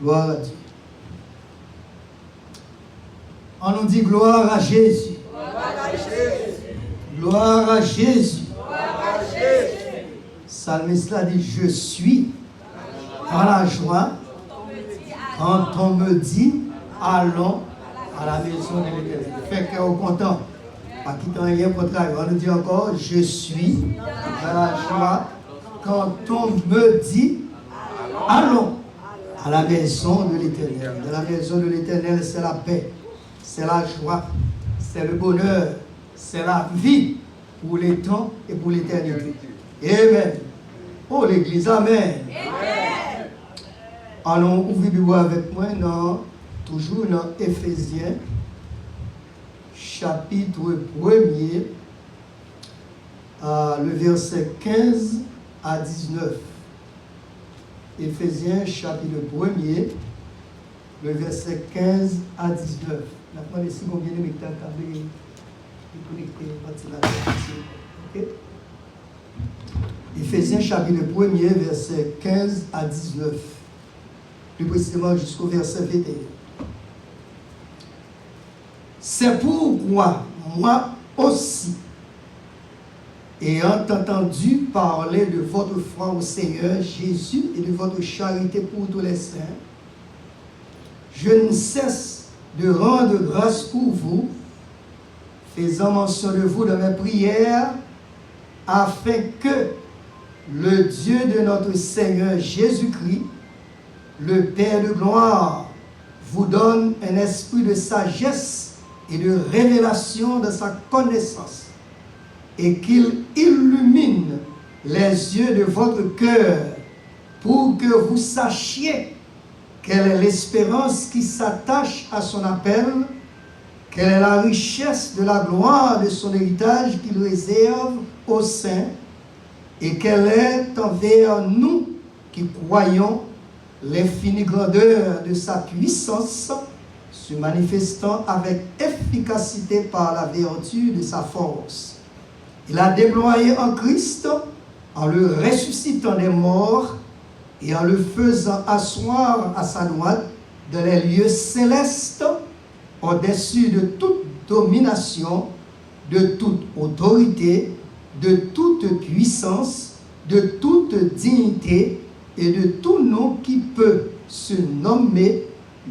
Gloire à Dieu. On nous dit gloire à Jésus. Gloire à Jésus. Gloire à Jésus. Gloire à Jésus. Psalmiste a dit, je suis dans la joie quand on me dit, allons à la maison de l'Éternel. Fait qu'on est content. Pas quittant rien pour travailler. On nous dit encore, je suis dans la joie quand on me dit, allons à la maison de l'Éternel. Dans la maison de l'Éternel, c'est la paix, c'est la joie, c'est le bonheur, c'est la vie pour les temps et pour l'éternité. Amen. Oh l'Église, Amen. Amen. Allons ouvrir Bible avec moi toujours dans Éphésiens, chapitre 1er, le verset 15 à 19. Éphésiens, chapitre 1er, le verset 15 à 19. Maintenant, les secondes bien aimés qui ont câblé, ok? Éphésiens, chapitre 1er, verset 15 à 19. Plus précisément jusqu'au verset 21. C'est pourquoi moi aussi, ayant entendu parler de votre foi au Seigneur Jésus et de votre charité pour tous les saints, je ne cesse de rendre grâce pour vous, faisant mention de vous dans mes prières, afin que le Dieu de notre Seigneur Jésus-Christ, le Père de gloire, vous donne un esprit de sagesse et de révélation de sa connaissance, et qu'il illumine les yeux de votre cœur pour que vous sachiez quelle est l'espérance qui s'attache à son appel, quelle est la richesse de la gloire de son héritage qu'il réserve aux saints, et quelle est envers nous qui croyons l'infinie grandeur de sa puissance, se manifestant avec efficacité par la vertu de sa force. Il a déployé en Christ, en le ressuscitant des morts et en le faisant asseoir à sa droite dans les lieux célestes, au-dessus de toute domination, de toute autorité, de toute puissance, de toute dignité et de tout nom qui peut se nommer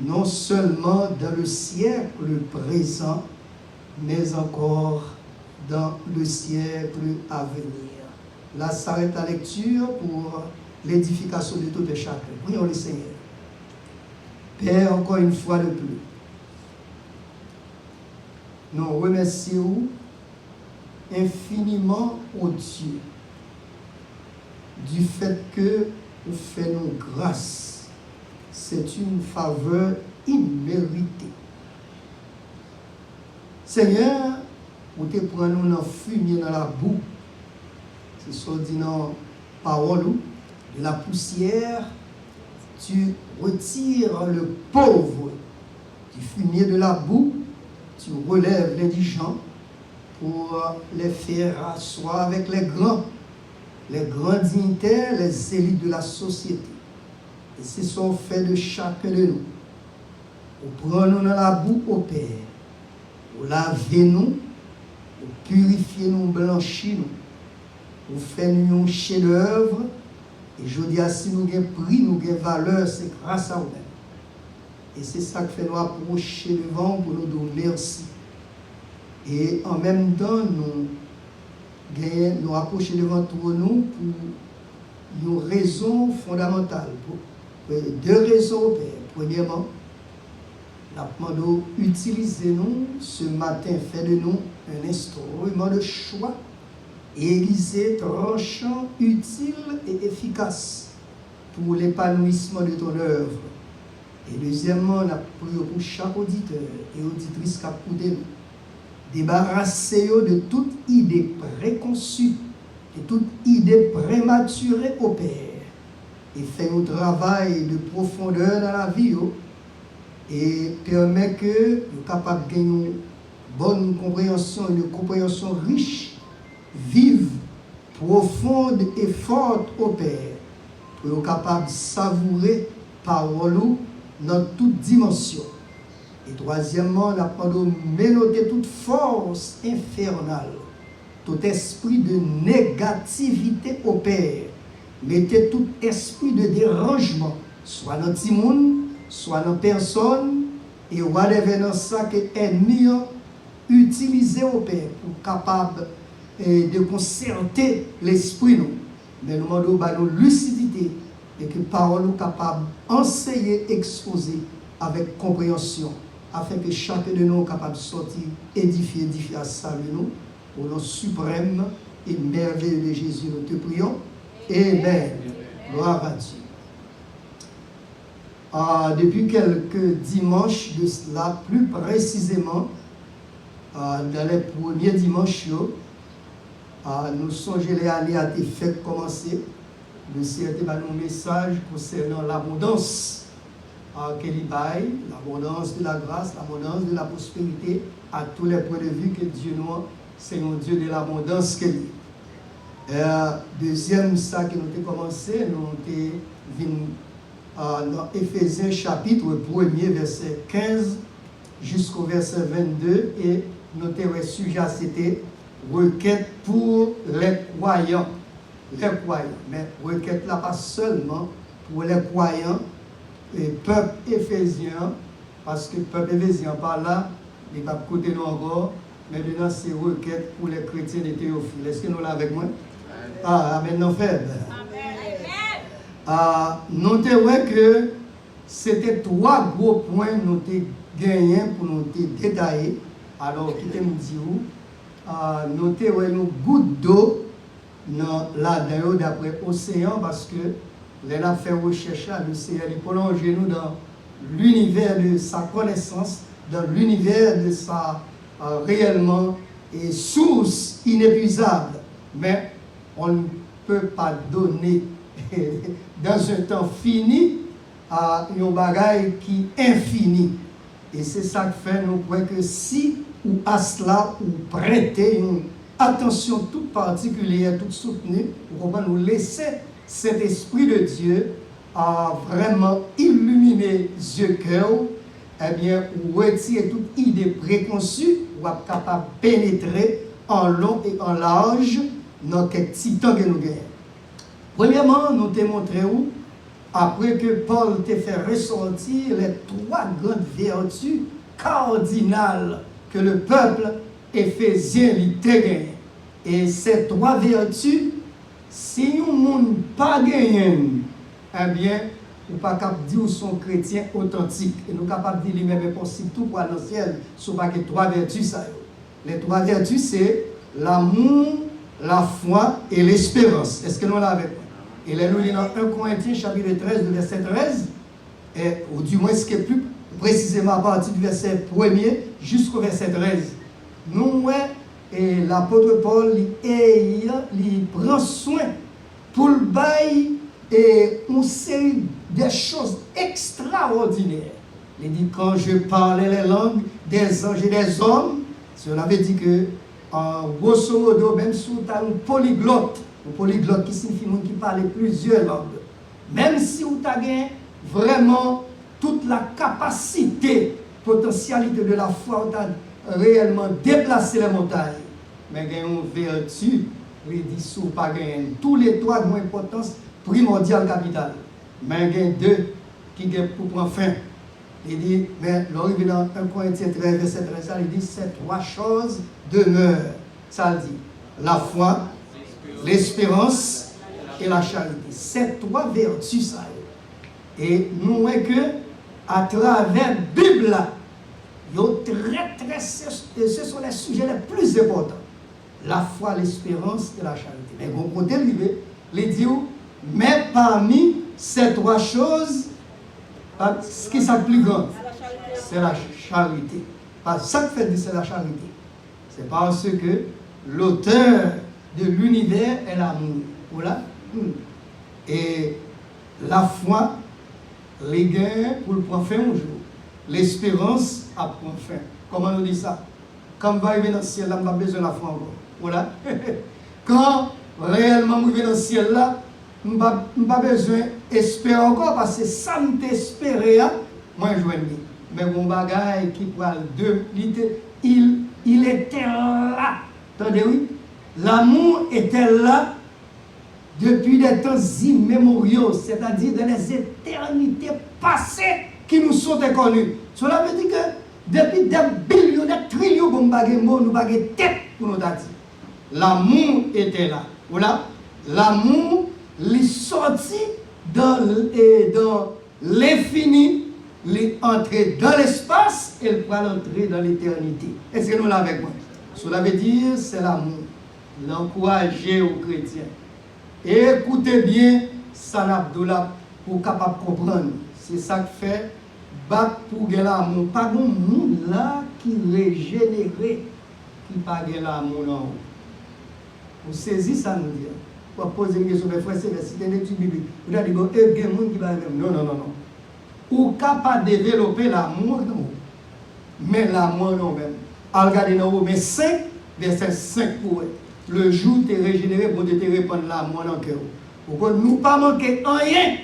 non seulement dans le siècle présent, mais encore dans le siècle à venir. Là s'arrête la lecture pour l'édification de tout et chacun. Prions le Seigneur. Père, encore une fois de plus, nous remercions infiniment au Dieu du fait que vous faites nous grâce. C'est une faveur imméritée. Seigneur, vous te prenez nous dans le fumier, dans la boue, c'est ce qu'on dit dans la parole, de la poussière, tu retires le pauvre du fumier de la boue, tu relèves les indigents pour les faire asseoir avec les grands dignitaires, les élites de la société. Et c'est ce qu'on fait de chacun de nous. Vous prenez nous dans la boue au Père, vous lavez nous, vous purifiez nous, blanchissez nous, vous faites nous un chef-d'œuvre. Et je dis, si nous avons prix, nous avons valeur, c'est grâce à vous. Et c'est ça qui fait nous approcher devant pour nous dire merci. Et en même temps, nous approcher devant nous pour une raison fondamentale. Deux raisons au Père. Premièrement, nous utilisez-nous ce matin, fait de nous un instrument de choix, aiguisé, tranchant, utile et efficace pour l'épanouissement de ton œuvre. Et deuxièmement, nous prions pour chaque auditeur et auditrice qui a écouté nous. Débarrassez-vous de toute idée préconçue, de toute idée prématurée au Père. Et faites un travail de profondeur dans la vie. Et permet que nous soyons capables de gagner une bonne compréhension, une compréhension riche, vive, profonde et forte au Père. Pour nous capables de savourer parole dans toute dimension. Et troisièmement, nous avons ménoté toute force infernale, tout esprit de négativité au Père. Mettez tout esprit de dérangement, soit dans le monde, soit dans la personne, et whatever dans ça que l'ennemi a utilisé au Père pour capable de concerter l'esprit nous. Mais nous demandons une lucidité et que parole nous capable d'enseigner, exposer avec compréhension, afin que chacun de nous soit capable de sortir, édifier à saluer nous, au nom suprême et merveilleux de Jésus, nous te prions. Amen. Gloire à Dieu. Depuis quelques dimanches de cela, plus précisément, dans les premiers dimanches, nous songeons les années à des fêtes commencer. Le Seigneur a un message concernant l'abondance qu'il baille, l'abondance de la grâce, l'abondance de la prospérité, à tous les points de vue que Dieu nous a, c'est un Dieu de l'abondance qu'il est. Deuxième, ça que nous avons commencé, nous avons dans Éphésiens chapitre 1er, verset 15 jusqu'au verset 22, et notre sujet c'était requête pour les croyants. Les croyants, mais requête là pas seulement pour les croyants, et peuple éphésien, parce que peuple éphésien par là, il va côté nous encore, mais maintenant c'est requête pour les chrétiens de Théophile. Est-ce que nous l'avons avec moi? Ah, maintenant fait. Nous avons que c'était trois gros points nous avons gagnés pour nous détailler. Alors, qui te me dit où? Nous avons une goutte d'eau là-dedans d'après l'océan parce que les avons fait recherche à l'océan, il prolonge nous dans l'univers de sa connaissance, dans l'univers de sa réellement et source inépuisable. Mais on ne peut pas donner dans un temps fini à un bagage qui est infini. Et c'est ça que fait nous croyons que si ou à cela ou prêter une attention toute particulière, toute soutenue, pour nous laisser cet esprit de Dieu à vraiment illuminer yeux cœur, eh bien, ou retirer toute idée préconçue, ou être capable de pénétrer en long et en large dans quelques petits temps que nous gagnons. Premièrement, nous t'ai montré où, après que Paul t'a fait ressortir les trois grandes vertus cardinales que le peuple éphésien lui t'a gagné. Et ces trois vertus, si nous ne pas gagné, eh bien, nous ne sommes pas capables de dire qu'ils sont chrétiens authentiques. Et nous sommes capables de dire lui-même impossible tout pour aller dans le ciel, ce pas que trois vertus. Ça. Les trois vertus, c'est l'amour, la foi et l'espérance. Est-ce que nous l'avons? Et là, nous lisons dans 1 Corinthiens, chapitre 13, verset 13, ou du moins ce qui est plus précisément à partir du verset 1er jusqu'au verset 13. Nous, et l'apôtre Paul, il prend soin pour le bail et une série de choses extraordinaires. Il dit, quand je parlais les langues des anges et des hommes, cela veut dire que, en grosso modo, même si tu as un polyglotte qui signifie monde qui parle plusieurs langues, même si tu as vraiment toute la capacité, potentialité de la foi, tu as réellement déplacé les montagnes, mais il y a une vertu, il dit, si tu pas gagné tous les trois ont importance primordiale capitale, mais il y a deux qui sont pour prendre fin. Il dit, mais l'arrivée dans 1 Corinthiens 13, verset 13, il dit, ces trois choses demeurent. Ça dit, la foi, l'espérance et la charité. Ces trois vertus, ça est. Et nous voyons que, à travers la Bible, ce sont les sujets les plus importants. La foi, l'espérance et la charité. Mais bon côté, il dit, mais parmi ces trois choses, ce qui est le plus grand, c'est la charité. Parce que ça que fait c'est la charité. C'est parce que l'auteur de l'univers est l'amour. Voilà. Et la foi, les gains pour le point fin un jour. L'espérance à point fin. Comment on dit ça? Quand on va arriver dans le ciel, là, on n'a pas besoin de la foi encore. Voilà. Quand réellement on va dans le ciel là, on n'a pas besoin d'espérer encore parce que ça nous espérer, moi je joigne. Mais mon bagage qui parle de il était là. Attendez, oui. L'amour était là depuis des temps immémoriaux, c'est-à-dire dans les éternités passées qui nous sont inconnues. Cela veut dire que depuis des billions, des trillions, nous n'avons pas de tête pour nous dire. L'amour était là. Voilà. L'amour, il sorti dans l'infini, il est entré dans l'espace et il va entrer dans l'éternité. Est-ce que nous l'avons avec moi? Cela veut dire c'est l'amour. L'encourager aux chrétiens. Et écoutez bien, Sanabdoula, pour capable comprendre. C'est ça que fait battre pour gagner l'amour. Pas de monde là qui régénéré, qui pas gagner l'amour non. Vous saisissez ça nous dire. Pour poser une question, mes frères, c'est si tu as une étude biblique. Vous avez dit, il y a des gens qui va même. Non, non, non, non. Ou capable de développer l'amour non. Mais l'amour non même. Regardez dans Romains 5, verset 5 pour eux. Le jour tu es régénéré pour te répondre l'amour dans le cœur. Pourquoi nous pas manquer rien,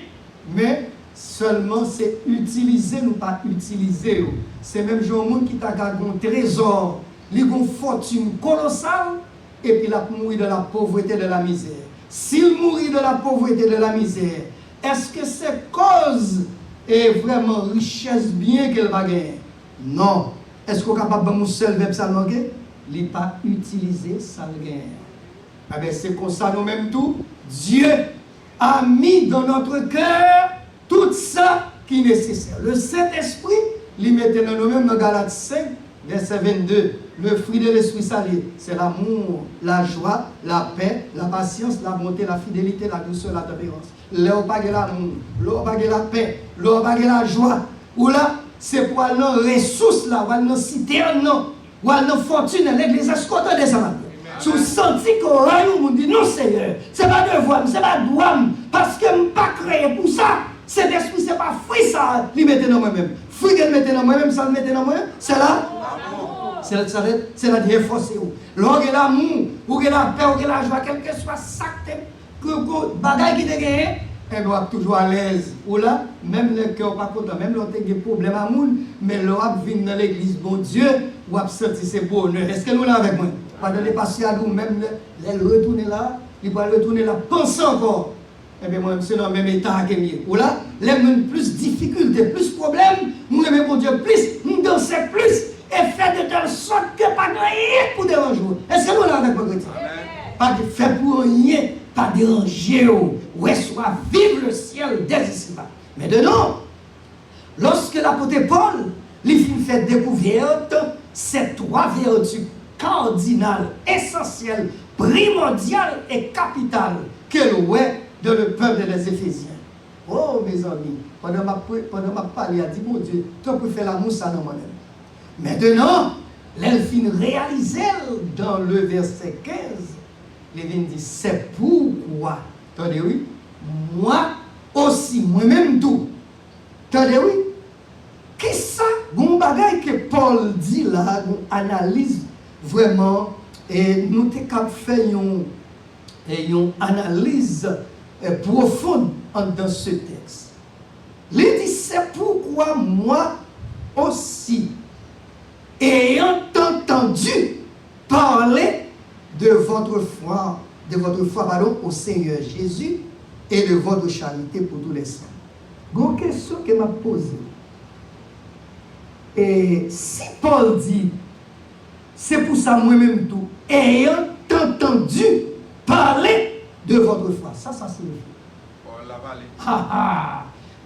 mais seulement c'est utiliser, nous pas utiliser. C'est même genre monde qui t'a gardé un trésor, il a une fortune colossale, et puis il a mouru de la pauvreté, de la misère. S'il mourit de la pauvreté, de la misère, est-ce que c'est cause et vraiment richesse bien qu'elle va gagner? Non. Est-ce qu'on est capable de nous seul verbe ça manquer? Il n'est pas utilisé, ça le gagne. Ah ben c'est comme ça nous-mêmes tout. Dieu a mis dans notre cœur tout ça qui est nécessaire. Le Saint-Esprit, il mettait dans nous-mêmes dans Galates 5, verset 22. Le fruit de l'Esprit salé, c'est l'amour, la joie, la paix, la patience, la bonté, la fidélité, la douceur, la tempérance. Là, on pas l'amour, là, on pas la paix, là, on pas la joie. Ou là, c'est pour aller dans les ressources, là, ou aller dans la citerne, ou aller dans la fortune, l'église escorte des amants. Si vous sentez qu'on a vous dit non, Seigneur, c'est pas devoir, c'est pas droit, parce que je ne suis pas créé pour ça. Cet esprit, ce n'est pas fruit, ça, il mettait dans moi-même. Fruit qu'il mettait dans moi-même, ça le mettait dans moi-même, c'est là. C'est la défense. Lorsque l'amour, ou que la paix, ou que la joie, quel que soit ça, que bagaille qui te gagne, elle doit toujours à l'aise. Ou là, même le cœur pas content, même l'autre a des problèmes à moun, mais l'autre vient dans l'église, bon Dieu, ou a senti ses bonheurs. Est-ce que nous là avec moi? Pendant les patients, même les retourner là, ils vont retourner là, penser encore. Eh bien, moi, c'est dans le même état que moi. Ou là, les mêmes plus difficultés, plus problèmes, nous aimons mon Dieu plus, nous dansons plus. Et fait de telle sorte que pas de rien pour déranger. Est-ce que nous l'avons avec chrétien? Pas de fait pour rien, pas déranger. Ouais, soit vive le ciel dès ici-bas. Maintenant, lorsque l'apôtre Paul lui fait découverte ces trois vertus cardinales, essentielles, primordiales et capitales qu'elle ouais dans le peuple des Éphésiens. Oh mes amis, pendant ma parole, il a dit, mon Dieu, toi pour faire l'amour, ça non moi-même. Maintenant, l'elfine réalisée dans le verset 15, l'Évangile dit, c'est pourquoi, attendez oui, moi aussi, moi-même tout, attendez oui, qui ça, bon bagay que Paul dit là, nous analyse vraiment, et nous t'es capable de faire une analyse profonde dans ce texte. Il dit, c'est pourquoi moi aussi, ayant entendu parler de votre foi pardon, au Seigneur Jésus et de votre charité pour tous les saints. Une question que m'a posée. Et si Paul dit, c'est pour ça moi-même tout, ayant entendu parler de votre foi, ça signifie.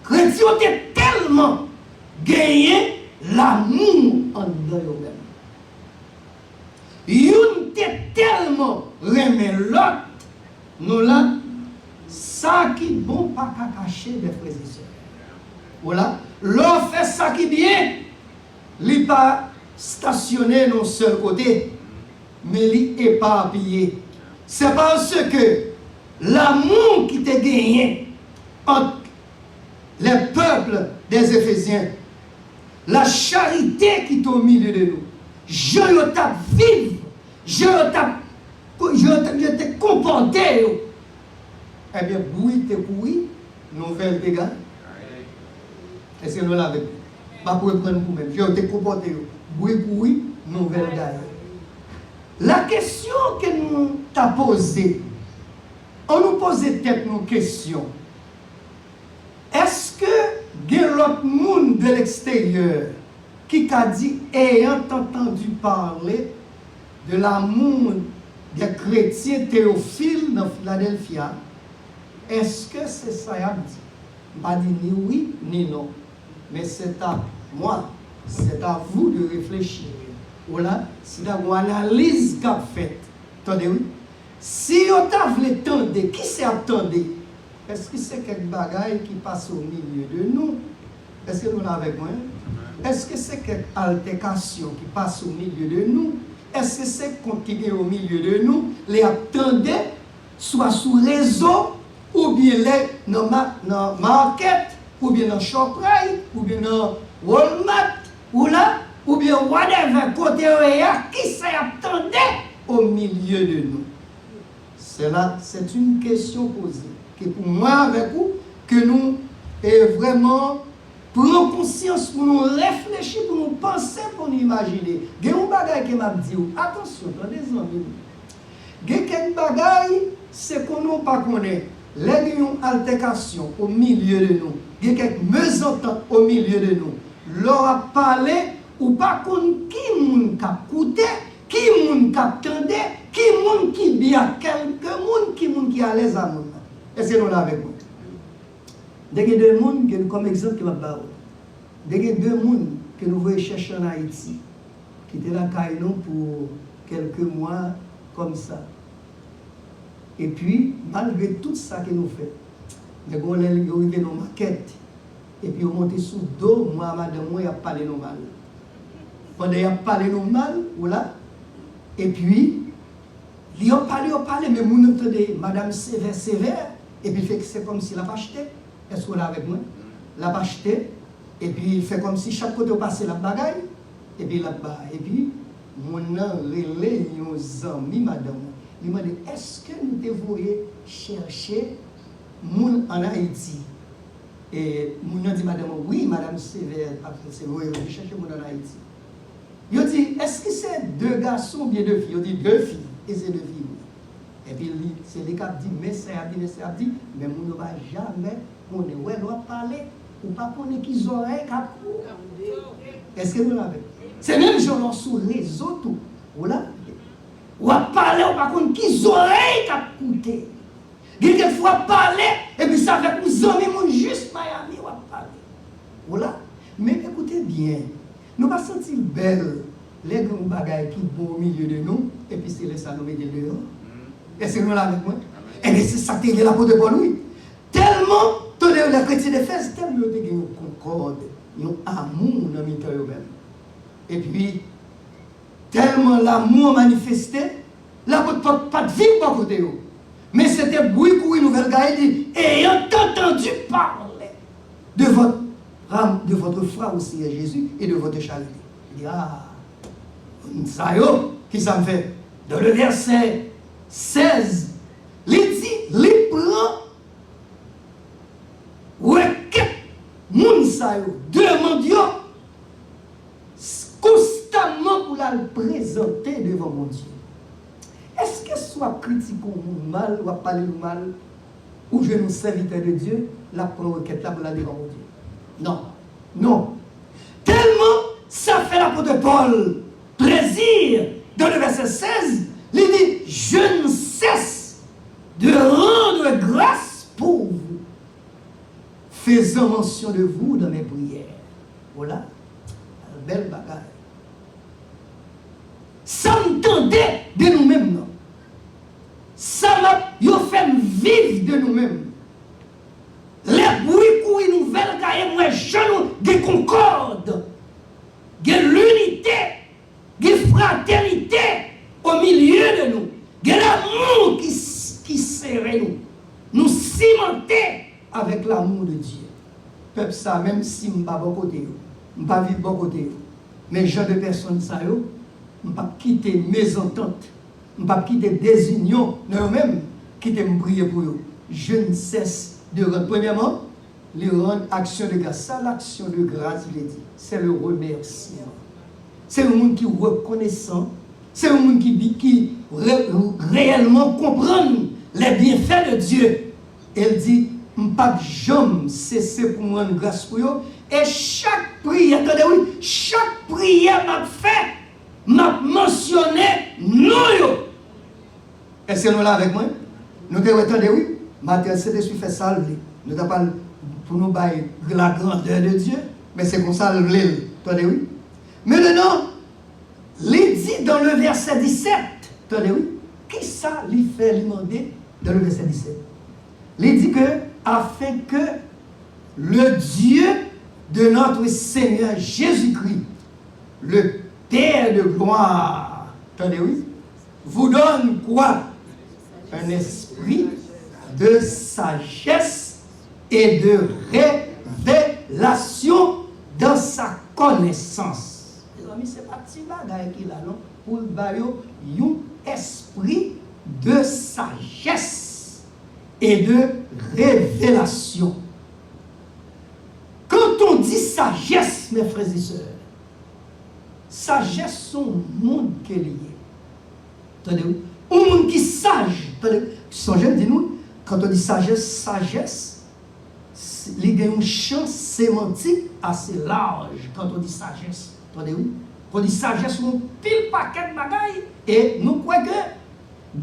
Chrétien était tellement gagné l'amour en dedans eux-mêmes. Une était tellement remet l'autre, nous là, ça qui bon pas qu'à cacher des frères et sœurs. Voilà, l'on fait ça qui bien, il pas stationné d'un seul côté, mais il est éparpillé. C'est parce que l'amour qui t'a gagné entre les peuples des Éphésiens, la charité qui est au milieu de nous, je t'ai vivre, je t'ai comporté. Eh bien, bruit, nouvelle dégâts. Est-ce que nous l'avons? Pas pour prendre pour même. Je vais te comporter. Oui pour oui, nouvelle gagne. La question que nous t'avons posée, on nous posait peut-être nos questions. Est-ce que il y a l'autre monde de l'extérieur qui a dit, ayant entendu parler de l'amour des chrétiens théophiles dans Philadelphia, est-ce que c'est ça qu'il a dit? Pas dit ni oui ni non. Mais c'est à moi, c'est à vous de réfléchir. Voilà, c'est une analyse qu'a faite. Attendez, oui. Si on t'a voulu tendre, qui s'est attendu? Est-ce que c'est quelque bagaille qui passe au milieu de nous? Est-ce que nous l'avons avec moi? Est-ce que c'est quelque altercation qui passe au milieu de nous? Est-ce que c'est continuer au milieu de nous? Les attendez, soit sous réseau, ou bien les dans market, ou bien dans Shoprite, ou bien dans Walmart, ou là, ou bien whatever, côté qui s'est attendu au milieu de nous? C'est une question posée. Que pour moi, avec vous, que nous vraiment prenons conscience, pour nous réfléchir, pour nous penser, pour nous imaginer. Il y a un bagage qui m'a dit, attention, attendez, amis. Il y a quelques bagages, c'est qu'on n'a pas connaît. Il y a une altercation au milieu de nous. Il y a quelques mésententes au milieu de nous. Leur a parlé, ou pas qu'on qui moun k'ap coûté, qui moun k'ap tendé, qui moun qui bien quelques moun qui à l'aise à moun. Est-ce que nous l'avons avec nous? Il y a deux mondes, comme exemple, qui m'a parlé. Il y a deux mondes que nous voulons chercher en Haïti, qui étaient là pour quelques mois comme ça. Et puis, malgré tout ça que nous faisons, nous avons arrivé dans la maquette, et puis on monte sous le dos, moi, madame, moi, il a parlé normal. Pendant qu'il a parlé normal, voilà, et puis, il a parlé, mais vous entendez, madame sévère, et puis il fait que c'est comme s'il l'a pas acheté. Est-ce qu'on l'a avec moi? L'a pas acheté, et puis il fait comme si chaque côté passait la bagaille, et puis là-bas, et puis, mon nom relève nos amis, madame. Il m'a dit, est-ce que nous devons chercher moun en Haïti? Et mon a dit, madame, oui, madame sévère, c'est vrai, je cherche moun en Haïti. Il dit, est-ce que c'est deux garçons ou bien deux filles? Il dit, deux filles, et c'est deux filles. Et puis, c'est les qui dit, mais c'est dit, mais on ne va jamais, on ne doit parler, ou pas qu'on ait qu'ils oreilles qui. Est-ce que nous l'avons? C'est même gens sur réseau tout. Voilà. Ou à parler, ou pas qu'on ait qu'ils oreilles qui coûtent. Quelquefois parler, et puis ça fait que nous amis juste Miami, ou à parler. Voilà. Mais écoutez bien, nous pas sentir belle, les grands bagailles qui sont au milieu de nous, et puis c'est ça nous mettre dehors. Est-ce que nous l'avons avec moi? Et bien c'est ça qui est là pour de Paul, oui. Tellement, tous les chrétiens d'Éphèse, tellement ils ont une concorde, ils ont un amour dans le eux-mêmes. Et puis, tellement l'amour manifesté, la pas de vie pour côté eux. Mais c'était bruit pour une nouvelle gaille, ayant entendu parler de votre foi au Seigneur Jésus et de votre charité. Il dit, ça y est, qui ça me fait? Dans le verset 16, il dit, il prend, requête, moun sa yo, demande constamment pour la présenter devant mon Dieu. Est-ce que soit critique ou mal, ou à parler mal, ou je nous serviteur de Dieu, la requête là pour la devant mon Dieu? Non, non. Tellement ça fait l'apôtre Paul plaisir dans le verset 16, il dit, je ne cesse de rendre grâce pour vous, faisant mention de vous dans mes prières. Voilà, une belle bagaille. Ça m'entendait de nous-mêmes, non? Ça m'a fait vivre de nous-mêmes. Les bruits pour une nouvelle gaille, moi, je nous, des concordes, de l'unité, de fraternité au milieu de nous, de l'amour qui serrait nous, nous cimenter avec l'amour de Dieu. Peuple ça, même si je ne suis pas bon côté, je ne suis pas vivre bon côté, mais genre de personnes, ça, je ne peux pas quitter mes ententes, je ne peux pas quitter des unions, non même quitter me prier pour eux. Je ne cesse de rendre. Premièrement, les rendre action de grâce. Ça, l'action de grâce, il dit, c'est le remerciement. C'est le monde qui est reconnaissant. C'est le monde qui réellement comprend les bienfaits de Dieu. Elle dit, je ne pas jamais cesser pour me rendre grâce pour eux. Et chaque prière, attendez, oui, chaque prière m'a fait, m'a mentionné nous. Est-ce que nous là avec moi? Nous te attendez, oui. Matin, Saint-Esprit fait ça. Nous ne pas pour nous bailler la grandeur de Dieu, mais c'est comme ça l'île. Attendez, oui. Maintenant, il dit dans le verset 17, attendez, oui, qui ça lui fait lui demander dans le verset 17? Il dit que, afin que le Dieu de notre Seigneur Jésus-Christ, le Père de gloire, attendez, oui, vous donne quoi? Un esprit de sagesse et de révélation dans sa connaissance. Les amis, c'est pas petit bagage qu'il a, non? Pour le baillot, un esprit de sagesse et de révélation. Quand on dit sagesse, mes frères et sœurs, sagesse, c'est un monde qui est lié. Attendez-vous, un monde qui est sage. Attendez, dis-nous, quand on dit sagesse, sagesse, il y a un champ sémantique assez large quand on dit sagesse. Attendez-vous, quand on dit sagesse, on pile paquet de bagailles. Et nous croyons que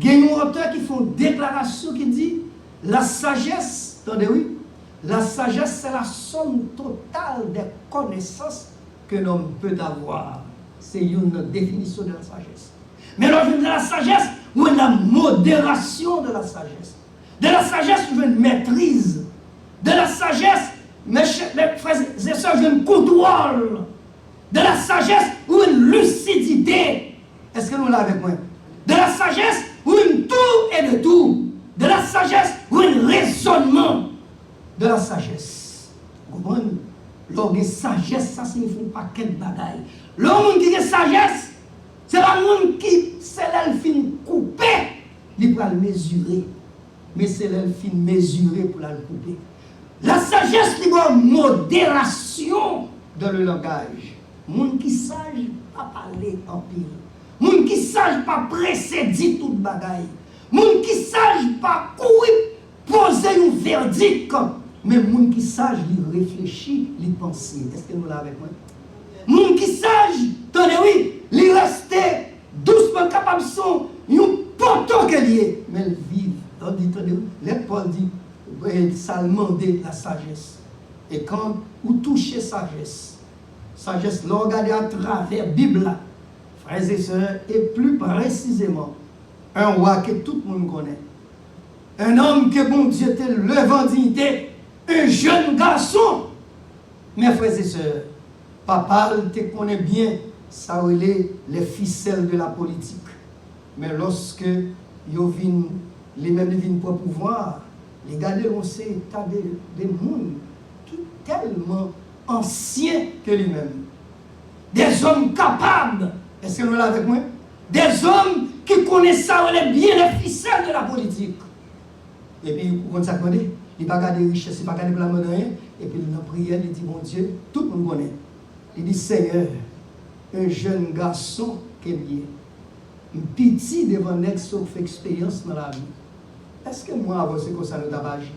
il y a un auteur qui fait une déclaration qui dit la sagesse, attendez-vous, la sagesse, c'est la somme totale des connaissances que l'homme peut avoir. C'est une définition de la sagesse. Mais lorsque de la sagesse, ou la modération de la sagesse. De la sagesse, je veux une maîtrise. De la sagesse, mes frères et sœurs, je veux une contrôle. De la sagesse, ou une lucidité. Est-ce que nous l'avons avec moi? De la sagesse, ou une tout et de tout. De la sagesse, ou un raisonnement. De la sagesse. Vous comprenez? L'homme de sagesse, ça signifie un paquet de bagailles. L'homme qui a sagesse, c'est l'homme qui, c'est l'elfine coupé, il peut le mesurer. Mais c'est l'elfine mesuré pour le couper. La sagesse, il y a une modération dans le langage. Moun qui sage pas parler en pile. Moun qui sage pas précéder toute bagaille. Moun qui sage pas courir poser un verdict. Mais moun qui sage, il réfléchit, il pense. Est-ce que nous l'avons avec moi? Moun qui sage, tenez oui, il reste doucement capable de son un poteau que lié. Mais il vit. On dit, tenez oui, les Paul dit, ça demande la sagesse. Et quand vous touchez sagesse, sagesse, l'on regarde à travers la Bible, frères et sœurs, et plus précisément, un roi que tout le monde connaît. Un homme que bon Dieu te levé en dignité, un jeune garçon. Mes frères et sœurs, papa te connaît bien, ça relève les ficelles de la politique. Mais lorsque ils viennent, les mêmes viennent pour pouvoir, les gars on sait tas des mondes qui sont tellement anciens que lui-même. Des hommes capables, est-ce que nous l'avons avec moi? Des hommes qui connaissent ça relève bien les ficelles de la politique. Et puis, vous ça connaît, il n'a pas gardé richesse, il n'a pas gardé la monnaie, et puis dans la prière, il dit, mon Dieu, tout le monde connaît. Il dit, Seigneur, un jeune garçon qui est bien, un petit devant un sauf expérience dans la vie. Est-ce que moi, c'est comme ça, le tabage?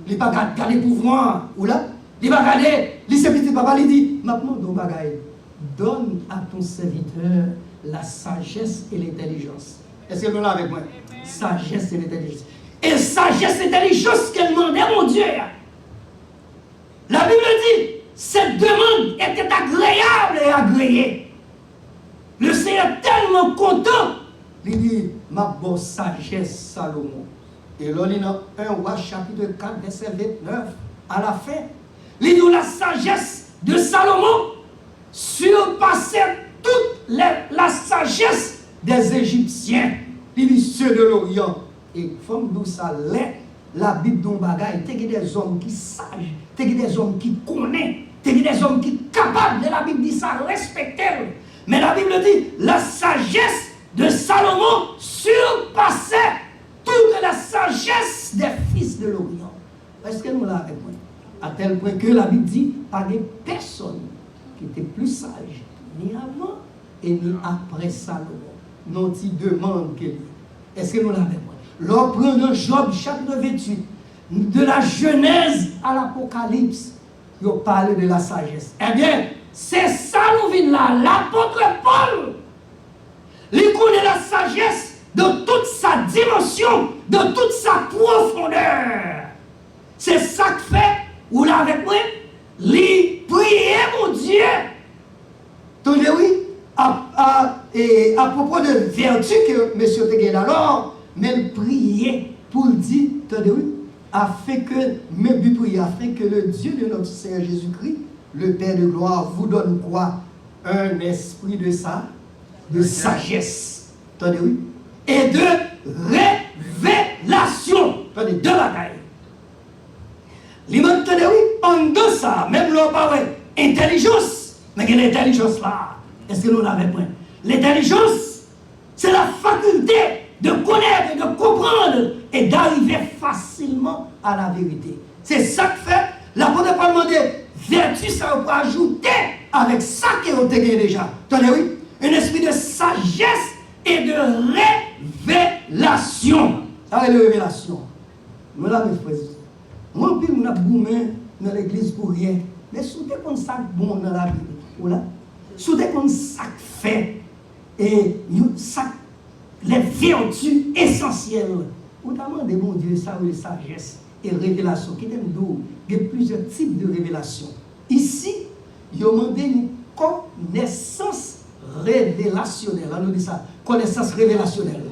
Il n'a pas gardé le pouvoir, ou là? Il n'a pas gardé, il s'est petit papa, il dit, maintenant, donne à ton serviteur la sagesse et l'intelligence. Est-ce que nous l'avons avec moi? Sagesse et l'intelligence. Et sagesse et intelligence qu'elle demandait, mon Dieu. La Bible dit, cette demande était agréable et agréée. Le Seigneur est tellement content. Il dit, ma bonne sagesse, Salomon. Et là, il y a 1 Roi chapitre 4, verset 29, à la fin. Il dit, la sagesse de Salomon surpassait toute la sagesse des Égyptiens. Il dit, ceux de l'Orient. Et comme nous ça l'est, la Bible dont bagaille, il y a des hommes qui sages, il y a des hommes qui connaissent, il y a des hommes qui sont capables. De la Bible dit ça, respectez-le. Mais la Bible dit, la sagesse de Salomon surpassait toute la sagesse des fils de l'Orient. Est-ce que nous l'avons avec moi? À tel point que la Bible dit, pas de personne qui était plus sage, ni avant et ni après Salomon. Non, tu demandes que est-ce que nous l'avons? L'on prend dans Job chapitre 28, de la Genèse à l'Apocalypse, il parle de la sagesse. Eh bien, c'est ça nous vient là, l'apôtre Paul. Il connaît la sagesse de toute sa dimension, de toute sa profondeur. C'est ça que fait, ou là avec moi, il prier mon Dieu. Attendez, oui, à propos de vertu que M. Teguel alors, même prier pour dire, attendez, oui, afin que, même but prier, afin que le Dieu de notre Seigneur Jésus-Christ, le Père de gloire, vous donne quoi? Un esprit de ça, de sagesse. Attendez, oui. Et de révélation. Attendez, deux bagailles. Attendez, oui, en deux ça, même l'on parle intelligence. Mais quelle intelligence là? Est-ce que nous l'avons point? L'intelligence, c'est la faculté de connaître, de comprendre et d'arriver facilement à la vérité. C'est ça que fait l'apôtre Paul demandé vertu, ça on peut ajouter avec ça qui ont été déjà. Attendez, oui, un esprit de sagesse et de révélation. Ça c'est de révélation. Nous l'avons fait. Moi, puis, nous avons boumé dans l'église pour rien. Mais soudain, qu'on ça bon dans la Bible. Voilà. Soudain, qu'on ça fait. Et ça, les vertus essentielles. Notamment des bons dieux, ça, de sagesse et révélation. Qui il y a plusieurs types de révélations. Ici, il y a demandé une connaissance révélationnelle. On nous dit ça. Connaissance révélationnelle.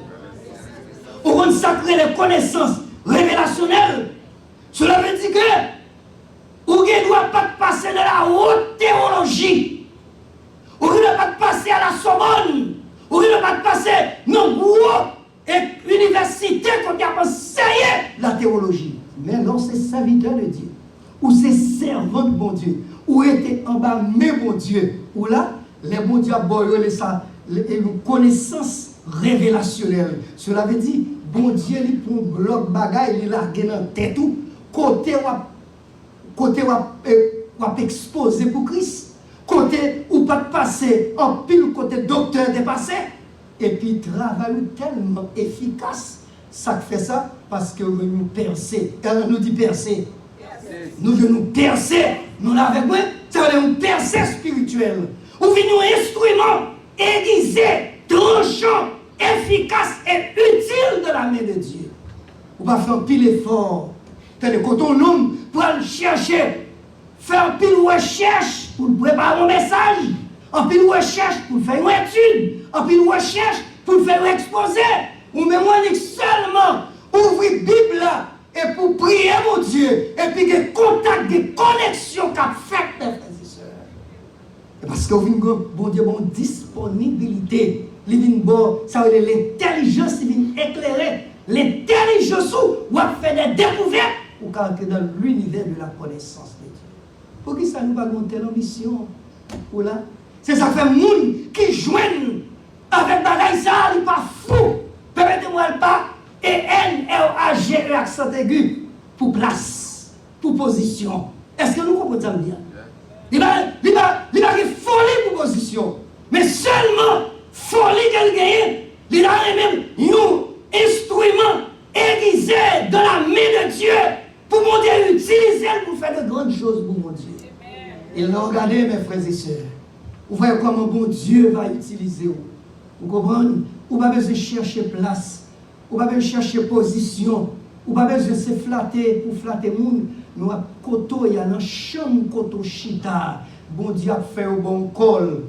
Pour consacrer les connaissances révélationnelles, cela veut dire que vous ne doit pas passer de la haute théologie. Vous ne doit pas passer à la Sorbonne. Vous ne doit pas passer dans une université qui a enseigné la théologie. Mais non, c'est serviteur de Dieu. Ou c'est servant de bon Dieu. Ou était en bas, mais bon Dieu. Ou là, les bons dieux ont ça, une connaissance révélationnelle. Cela veut dire, bon Dieu, il prend un bloc bagaille, il largue dans la tête tout. Côté ou exposé pour Christ, côté ou pas passer en pile côté docteur dépassé, et puis travail tellement efficace, ça fait ça parce que nous nous percer. Quand on nous dit percer, nous venons percer, nous l'avons, ça veut dire une percée spirituelle. Ou venons un instrument aiguisé, tranchant, efficace et utile de la main de Dieu. On va faire pile effort. Quand on homme pour aller chercher, faire pile recherche pour préparer un message, en pile recherche pour faire une étude, en pile recherche pour faire un exposé, ou même seulement ouvrir la Bible là, et pour prier mon Dieu, et puis des contacts, des connexions qu'a fait mes frères et sœurs. Parce que bon Dieu, bon disponibilité, ça veut dire l'intelligence, il vient éclairer. L'intelligence où on fait des découvertes ou quand dans l'univers de la connaissance de Dieu. Pour qui ça nous va monter l'ambition? C'est ça fait monde qui joignent avec bagaille ça, il n'est pas fou. Permettez-moi le pas. Et N-R-A-G-E accent aigu pour place, pour position. Est-ce que nous comprenons ça me dire? Il va folie pour position. Mais seulement folie qu'elle gagne, il a même un instrument aiguisé dans la main de Dieu pour mon Dieu utiliser pour faire de grandes choses pour mon Dieu. Et là, regardez mes frères et sœurs. Vous voyez comment bon Dieu va utiliser vous. Vous comprenez? Vous n'avez pas besoin de chercher place. Vous n'avez pas besoin de chercher position. Vous n'avez pas besoin de se flatter pour flatter le monde. Nous avons koto, il y a un chambre koto chita. Bon Dieu a fait un bon col.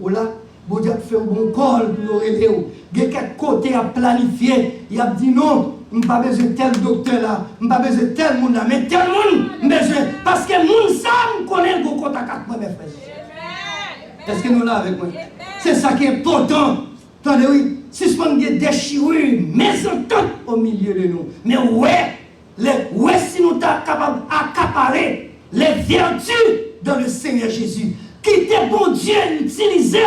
Bon Dieu a fait un bon col pour nous relever. Il y a quelques côtés à planifier. Il a dit non, je n'ai pas besoin de tel docteur là. Je n'ai pas besoin de tel monde là. Mais tel monde, besoin. Parce que le monde, ça, me connaît le contact avec moi, mes frères. Est-ce que nous l'avons avec moi? C'est ça qui est important. Attendez, oui. Si ce qu'on a déchiré, mais au milieu de nous. Mais si nous sommes capables d'accaparer les vertus dans le Seigneur Jésus, quittez bon Dieu utiliser,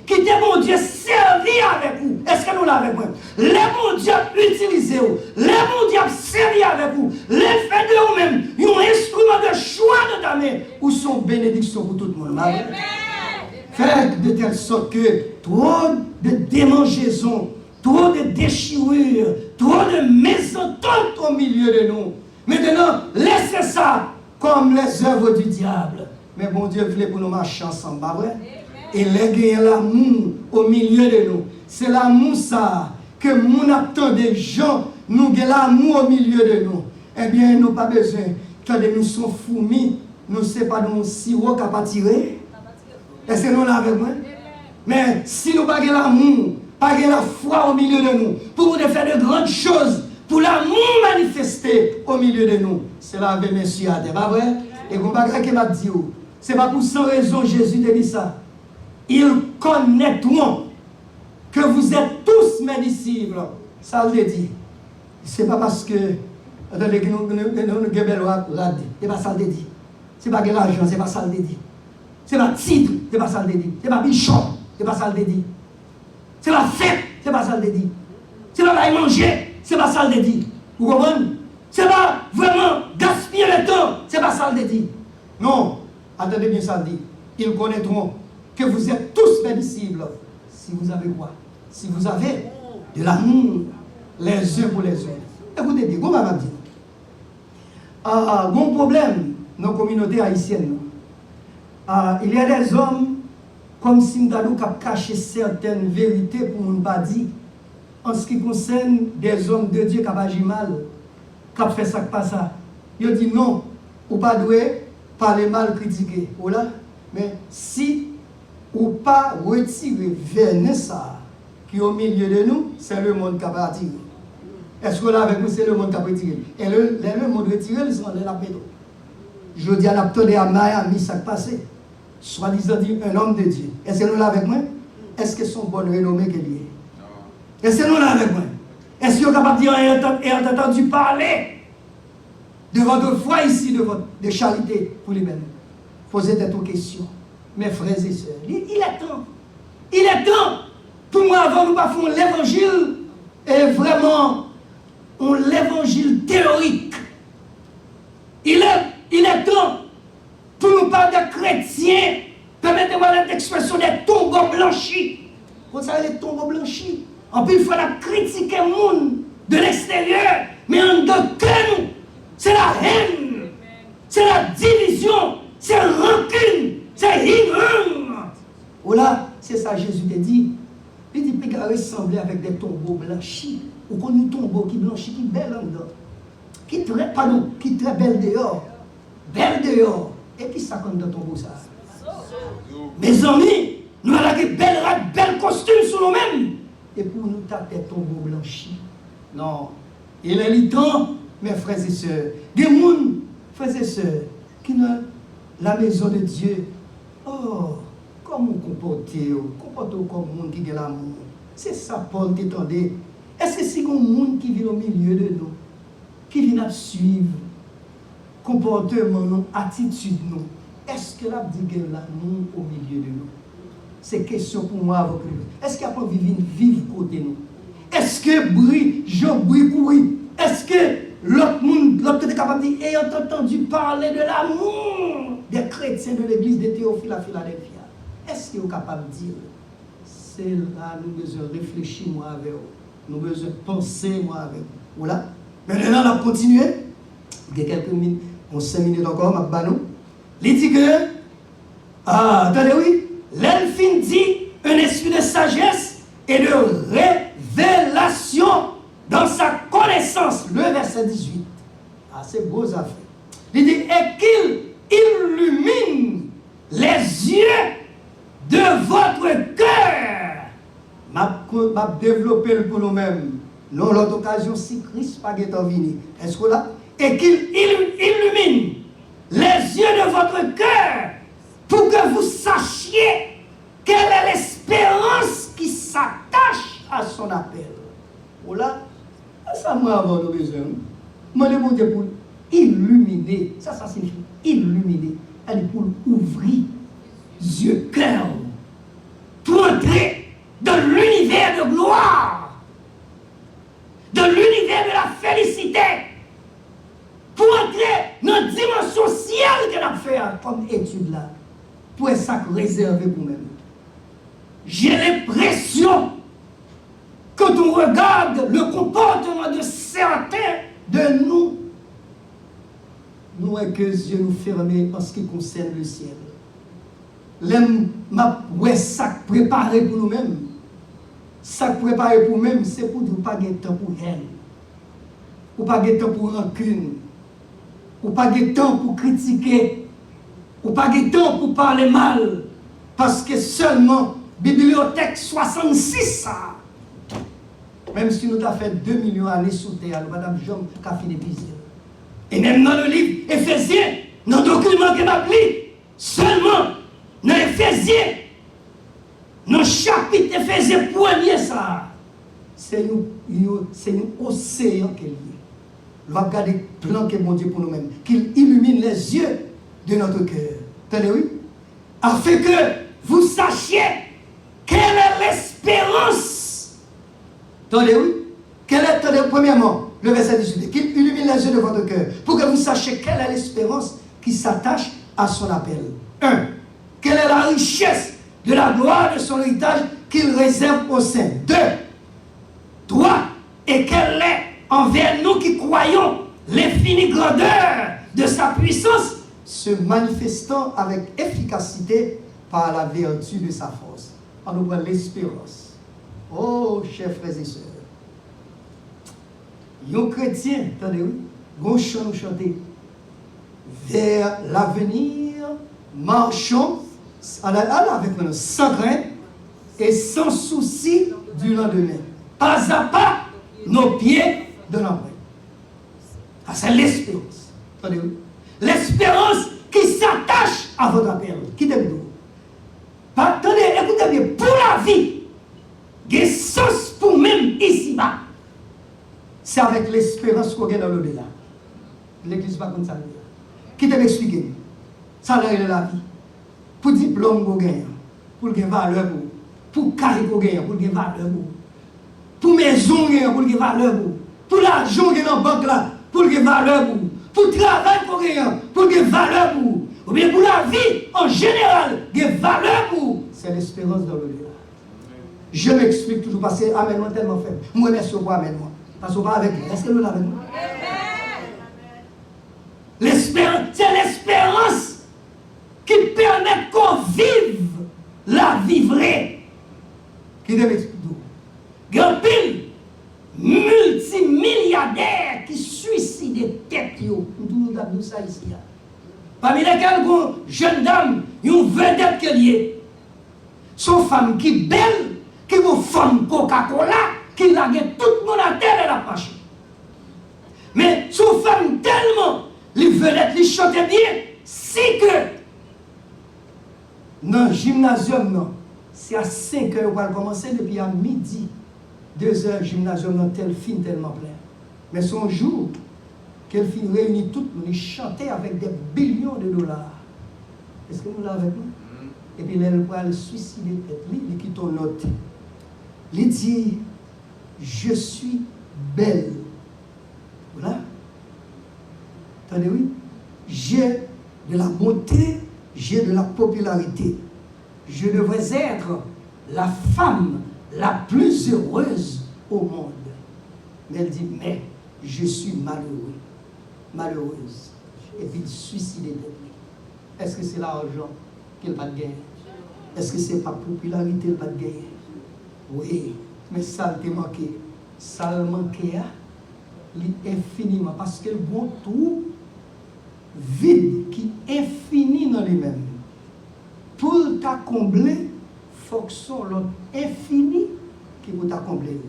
quittez bon Dieu servir avec vous. Est-ce que nous l'avons avec moi? Les bon Dieu utiliser, les bon Dieu servir avec vous, les fait de vous-même, un instrument de choix de ta mais où sont bénédictions pour tout le monde. Faites de telle sorte que trop de démangeaisons, trop de déchirures, trop de mésententes au milieu de nous. Maintenant, laissez ça comme les œuvres du diable. Mais bon Dieu voulait pour nous marcher ensemble, pas vrai? Et léguer l'amour au milieu de nous. C'est l'amour ça que nous attend des gens, nous avons l'amour au milieu de nous. Eh bien, nous pas besoin. Quand nous sommes fourmis, nous ne sommes pas dans sirop qui pas tirer. Est-ce que nous là avec moi? Mais si nous n'avons pas l'amour, pas la foi au milieu de nous, pour nous faire de grandes choses, pour l'amour manifesté au milieu de nous, c'est la avec monsieur à terre, pas vrai? Et vous ne qui m'a dit, c'est pas pour sans raison Jésus te dit ça. Ils connaîtront que vous êtes tous mes disciples. Ça le dit. C'est pas parce que attendez que nous c'est pas ça le dit. C'est pas que l'argent, c'est pas ça le dit. C'est pas titre, c'est pas ça le dit. C'est pas bichon, c'est pas ça le dit. C'est pas fête, c'est pas ça le dit. C'est pas aller manger, c'est pas ça le dit. Vous comprenez? C'est pas vraiment gaspiller le temps, c'est pas ça le dit. Non, attendez bien ça le dit. Ils connaîtront que vous êtes tous mes disciples. Si vous avez quoi? Si vous avez de l'amour les uns pour les autres. Écoutez bien, comment m'a dit? Bon problème dans la communauté haïtienne. Il y a des hommes comme si nous avons caché certaines vérités pour ne pas dire. En ce qui concerne des hommes de Dieu qui ont agi mal, qui ont fait ça, pas ça. Ils disent non, ou pas doué, parler mal, critiquer. Voilà. Mais si ou pas retirer vers ça qui est au milieu de nous, c'est le monde qui va attirer. Est-ce que là avec nous, c'est le monde qui va retirer? Et le monde retiré, ils sont dans la pédo. Je dis à l'aptone à Miami, ça passé. Soi-disant dit un homme de Dieu. Est-ce que nous là avec moi? Est-ce que son bonne renommée qu'il y est? Est-ce que nous là avec moi? Est-ce que vous êtes capable de dire et entendu parler de votre foi ici, de charité pour les mêmes? Posez des questions. Mes frères et sœurs, il est temps. Il est temps pour moi avant nous pas faire l'évangile et vraiment l'évangile théorique. Il est temps pour nous parler de chrétiens, permettez-moi l'expression des tombeaux blanchis. Vous savez les tombeaux blanchis? En plus il faut critiquer le monde de l'extérieur, mais en dedans nous, c'est la haine, c'est la division, c'est la rancune. C'est ignorant. Voilà, c'est ça Jésus te dit. Il dit qu'il ressembler avec des tombeaux blanchis. Ou qu'on a un tombeau qui blanchit, qui est belle en dedans. Qui est très belle dehors. Belle dehors. Et puis ça comme dans le tombeau ça. Mes amis, nous avons des belles costumes sur nous-mêmes. Et pour nous taper des tombeaux blanchis. Non. Il est le temps, mes frères et sœurs. Des gens, frères et sœurs, qui n'ont la maison de Dieu. Oh, comment comporter-vous comme monde qui a l'amour? C'est ça, Paul t'étendait. Est-ce que c'est un monde qui vit au milieu de nous, qui vient nous suivre, comportement, nous, attitude, nous? Est-ce que la dit l'amour au milieu de nous? C'est question pour moi avec lui. Est-ce qu'il y a pas vivre côté nous? Est-ce que je brille pour lui? Est-ce que l'autre est capable de dire, ayant entendu parler de l'amour des chrétiens de l'église de Théophile à Philadelphie? Est-ce qu'il est capable de dire, c'est là nous besoin réfléchir moi avec vous, nous besoin penser moi avec vous. Voilà. Maintenant, on va continuer. Il y a quelques minutes, 5 minutes encore, ma banou. Il dit que, attendez, oui, l'elfin dit un esprit de sagesse et de révélation dans sa connaissance. Le verset 18. Ah, c'est beau affaire. Il dit, et qu'il illumine les yeux de votre cœur. M'a développé pour nous-mêmes. Non, l'autre occasion, si Christ pas venu. Est-ce que là? Et qu'il illumine les yeux de votre cœur pour que vous sachiez quelle est l'espérance qui s'attache à son appel. Voilà. Ça m'a avant nous besoin. Moi, je demande pour illuminer. Ça signifie illuminer. Elle est pour ouvrir yeux, cœur, pour entrer dans l'univers de gloire, dans l'univers de la félicité, pour entrer dans la dimension ciel que nous faire comme étude là, pour ça réservé pour nous-mêmes. J'ai l'impression, quand on regarde le comportement de certains de nous, nous avons que les yeux nous fermés en ce qui concerne le ciel. L'aime, ouais, ça préparé pour nous-mêmes. Ça préparé pour nous-mêmes, c'est pour nous pas de temps pour elle. Ou pas de temps pour rancune. Ou pas de temps pour critiquer. Ou pas de temps pour parler mal. Parce que seulement, bibliothèque 66, ça. Même si nous avons fait 2 millions d'années sous terre, Madame Jean a fini d'épuiser. Et même dans le livre Éphésiens, dans le document que m'a lu, seulement dans Éphésiens, dans le chapitre Éphésiens premier, ça, c'est un océan qu'il y a. Nous allons regarder le plan que mon Dieu pour nous-mêmes, qu'il illumine les yeux de notre cœur. Attendez, oui? Afin que vous sachiez quelle est l'espérance. Attendez, oui? Attendez, premièrement, le verset 18, qu'il illumine les yeux de votre cœur, pour que vous sachiez quelle est l'espérance qui s'attache à son appel. 1. Quelle est la richesse de la gloire de son héritage qu'il réserve au sein. 2. 3. Et quelle est envers nous qui croyons l'infinie grandeur de sa puissance, se manifestant avec efficacité par la vertu de sa force. On nous voit l'espérance. Oh, chers frères et sœurs, les chrétiens, attendez, oui, bon chant nous chanter. Vers l'avenir, marchons avec nous, sans crainte et sans souci du lendemain. Pas à pas, nos pieds de l'empreinte. C'est l'espérance. Attendez, oui. L'espérance qui s'attache à votre appel. Qui t'aime nous? Attendez, écoutez bien, pour la vie, il y a sens pour même ici-bas. C'est avec l'espérance qu'on gagne dans l'au-delà. L'église va comme ça. Qui t'a expliqué? Ça là, il est la vie. Pour diplôme qu'on gagne, pour gagner valeur, pour carré qu'on gagne, pour gagner valeur, pour maison qu'on gagne, pour gagner valeur, pour l'argent qu'on gagne dans la banque là, pour gagner valeur, pour le travail qu'on gagne, pour gagner valeur, ou bien pour la vie en général, gagner valeur. C'est l'espérance dans l'au-delà. Je m'explique toujours parce que Amen, moi tellement faible. Moi, merci pour Amen, moi. Parce qu'on va avec nous. Est-ce que nous l'avons? L'espérance, c'est l'espérance qui permet qu'on vive la vie vraie. Qui te m'explique tout? Grand pile, multimilliardaires qui suicident tête. Nous avons ça ici. Parmi lesquels, une jeune dame, une vedette qui est liée. Son femme qui est belle, qui est une femme Coca-Cola, qui l'a gagné tout le monde à terre et la marché. Mais son femme tellement, les vedettes, les chantaient bien, c'est que dans le gymnasium, non, c'est à 5 heures qu'on va commencer, depuis à midi, 2 heures, gymnasium, non, tel film tellement plein. Mais son jour, qu'elle finit réunit tout, nous chantait avec des billions de dollars. Est-ce que nous l'avons avec nous? Et puis elle va le suicider tête, il quitte ton note. Il dit, je suis belle. Voilà. Attendez, oui. J'ai de la beauté, j'ai de la popularité. Je devrais être la femme la plus heureuse au monde. Mais elle dit, mais je suis malheureux, malheureuse. Et puis suicider tête. Est-ce que c'est l'argent qu'elle va gagner? Est-ce que c'est pas popularité qu'elle va gagner? Oui, mais ça te manqué. Ça le manqué, infiniment. Parce que le bon tout vide qui est infini dans lui-même. Pour t'accombler, il faut que son l'autre infini qui vous t'accombler.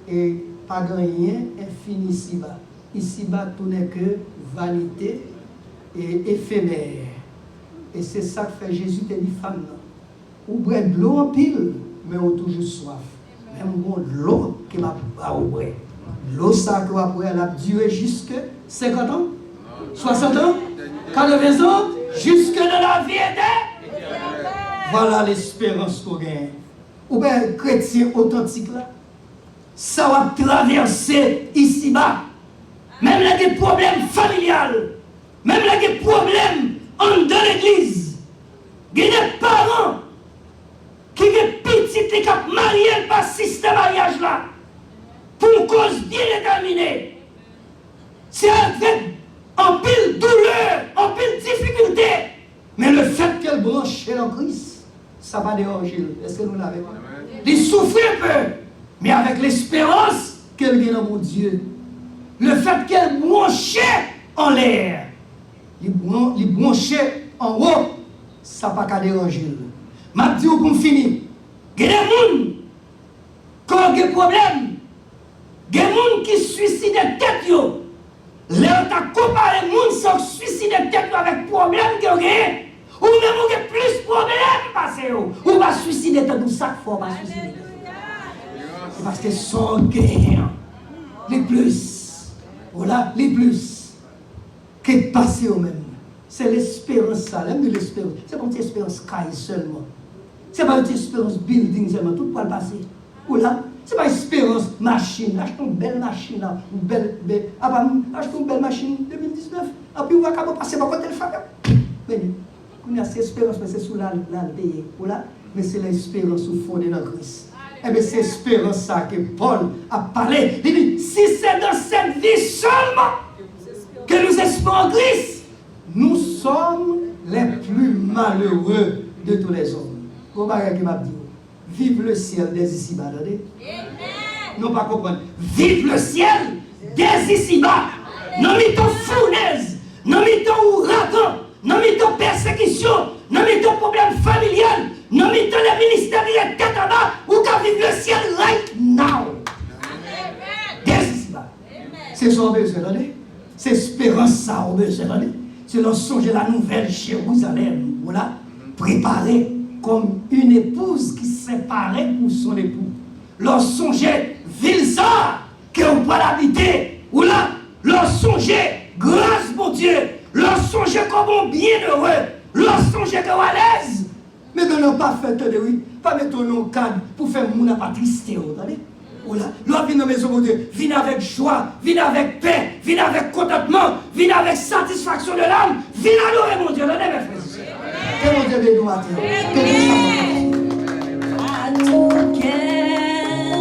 Et pas rien infini ici-bas. Ici-bas, tout n'est que vanité et éphémère. Et c'est ça que fait Jésus, te dit, femme, ou boire de l'eau en pile, mais on toujours soif. Même bon, l'eau qui va boire. L'eau, ça qui va boire, elle a duré jusque 50 ans, 60 ans, 80 ans, jusque dans la vie éternelle. Voilà l'espérance qu'on gagne. Ou bien, chrétien authentique là, ça va traverser ici-bas. Même là, des problèmes familiales, même là, des problèmes en dedans en Christ, ça va déranger. Est-ce que nous l'avons? Il souffre un peu, mais avec l'espérance qu'elle vient dans mon Dieu. Le fait qu'elle branchait en l'air, il branchait en haut, ça n'a pas qu'à déranger. Je dis pour me finir, il y a des gens qui ont des problèmes, il y a des gens qui suicident tête. Là, tu as comparé les gens qui suicident tête avec des problèmes qui ont gagné. Ou même qui ont plus de problèmes passés. Ou va suicider tête, ou chaque fois va suicider. C'est parce que son gain, les plus, voilà, les plus, qui est passé au même. C'est l'espérance, ça, l'aime de l'espérance. C'est pas une espérance caille seulement. C'est pas une espérance building seulement, tout pour le passer. Voilà. C'est pas une espérance machine. Achetons une belle machine là. Achetons une belle machine 2019. Et puis on va passer par côté le faire. Mais on a cette espérance, mais c'est sous la paye. Voilà. Mais c'est l'espérance au fond de notre Christ. Et bien c'est l'espérance ça que Paul a parlé. Il dit, si c'est dans cette vie seulement que nous espérons Christ, nous sommes les plus malheureux de tous les hommes. Vous voyez qui m'a dit, vive le ciel des ici-bas. Non pas comprendre. Vive le ciel des ici-bas. Non mais ton fournaise, non mais ton ouragan, non mais ton persécution, non mais ton problème familial, non mais ton ministère de tête en bas, ou qu'à vivre le ciel right now. Des ici-bas. C'est ça qu'on besoin donner. C'est espérance ça qu'on besoin donner. C'est leur songer la nouvelle Jérusalem. Voilà. Préparée comme une épouse qui séparait pour son époux. Leur songer ville ça qu'on peut l'habiter. Ou là, leur songer grâce mon Dieu. Leur songer comme on bienheureux. Leur songer comme à l'aise. Mais de ne pas faire de oui. Pas mettre nos cadre pour faire mon pas triste. Voilà. L'on vient dans la maison de Dieu. Viens avec joie. Viens avec paix. Viens avec contentement. Viens avec satisfaction de l'âme. Viens adorer mon Dieu. Donnez mes frères. Que mon Dieu bénisse nous matin.